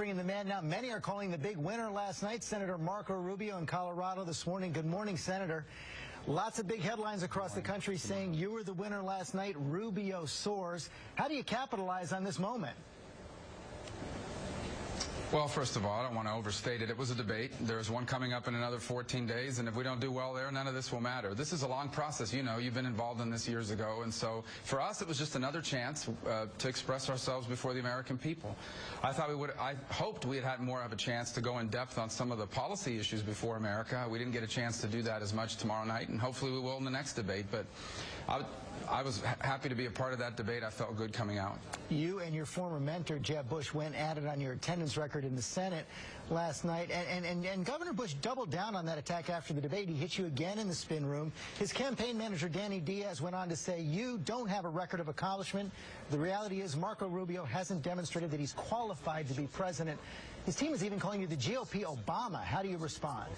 bringing the man now. Many are calling the big winner last night, Senator Marco Rubio in Colorado this morning. Good morning, Senator. Lots of big headlines across the country saying you were the winner last night. Rubio soars. How do you capitalize on this moment? Well, first of all, I don't want to overstate it. It was a debate. There's one coming up in another 14 days, and if we don't do well there, none of this will matter. This is a long process. You know, you've been involved in this years ago, and so for us, it was just another chance to express ourselves before the American people. I hoped we had had more of a chance to go in depth on some of the policy issues before America. We didn't get a chance to do that as much tomorrow night, and hopefully we will in the next debate. But I was happy to be a part of that debate. I felt good coming out. You and your former mentor, Jeb Bush, went at it on your attendance record in the Senate last night. And Governor Bush doubled down on that attack after the debate. He hit you again in the spin room. His campaign manager, Danny Diaz, went on to say, you don't have a record of accomplishment. The reality is Marco Rubio hasn't demonstrated that he's qualified to be president. His team is even calling you the GOP Obama. How do you respond?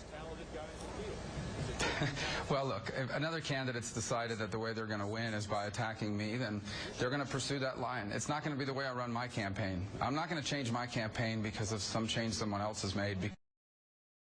Well, look, if another candidate's decided that the way they're going to win is by attacking me, then they're going to pursue that line. It's not going to be the way I run my campaign. I'm not going to change my campaign because of some change someone else has made.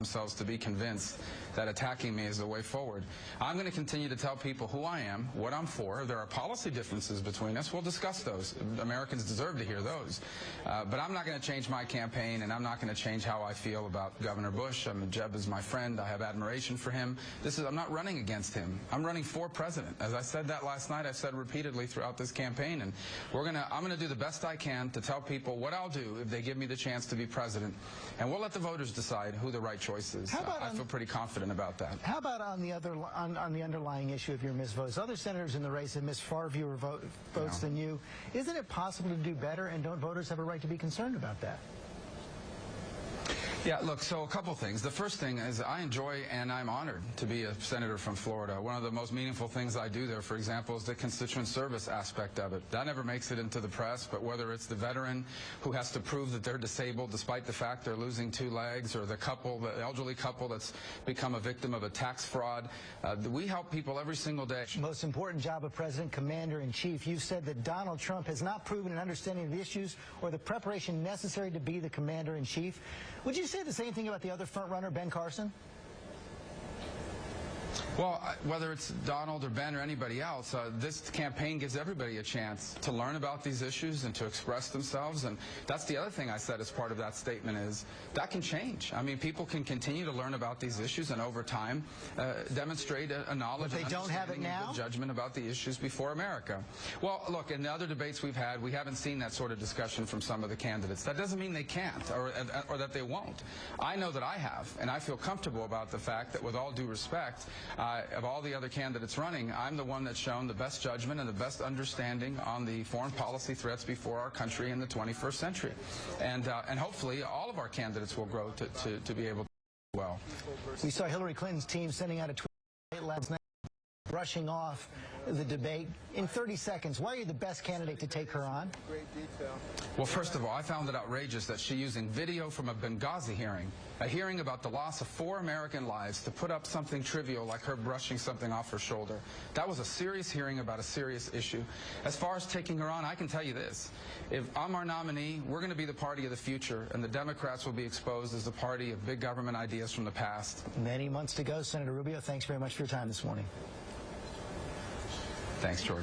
Themselves to be convinced that attacking me is the way forward. I'm going to continue to tell people who I am, what I'm for. If there are policy differences between us, we'll discuss those. Americans deserve to hear those. But I'm not going to change my campaign, and I'm not going to change how I feel about Governor Bush. Jeb is my friend. I have admiration for him. I'm not running against him. I'm running for president. As I said that last night, I've said repeatedly throughout this campaign, and I'm going to do the best I can to tell people what I'll do if they give me the chance to be president, and we'll let the voters decide who the right choice is. I feel pretty confident about that. How about on the underlying issue of your missed votes? Other senators in the race have missed far fewer votes than you. Isn't it possible to do better, and don't voters have a right to be concerned about that? Yeah, look, so a couple things. The first thing is I enjoy and I'm honored to be a senator from Florida. One of the most meaningful things I do there, for example, is the constituent service aspect of it. That never makes it into the press, but whether it's the veteran who has to prove that they're disabled despite the fact they're losing 2 legs, or the elderly couple that's become a victim of a tax fraud, we help people every single day. Most important job of president, commander-in-chief. You said that Donald Trump has not proven an understanding of the issues or the preparation necessary to be the commander-in-chief. Would you say the same thing about the other front-runner, Ben Carson? Well, whether it's Donald or Ben or anybody else, this campaign gives everybody a chance to learn about these issues and to express themselves. And that's the other thing I said as part of that statement is that can change. I mean, people can continue to learn about these issues and over time demonstrate a knowledge and understanding and good judgment about the issues before America. Well, look, in the other debates we've had, we haven't seen that sort of discussion from some of the candidates. That doesn't mean they can't or that they won't. I know that I have, and I feel comfortable about the fact that with all due respect, of all the other candidates running, I'm the one that's shown the best judgment and the best understanding on the foreign policy threats before our country in the 21st century. And hopefully all of our candidates will grow to be able to do well. We saw Hillary Clinton's team sending out a tweet last night, brushing off the debate. In 30 seconds, why are you the best candidate to take her on? Well, first of all, I found it outrageous that she using video from a Benghazi hearing, a hearing about the loss of 4 American lives, to put up something trivial like her brushing something off her shoulder. That was a serious hearing about a serious issue. As far as taking her on, I can tell you this. If I'm our nominee, we're going to be the party of the future, and the Democrats will be exposed as the party of big government ideas from the past. Many months to go. Senator Rubio, thanks very much for your time this morning. Thanks, George.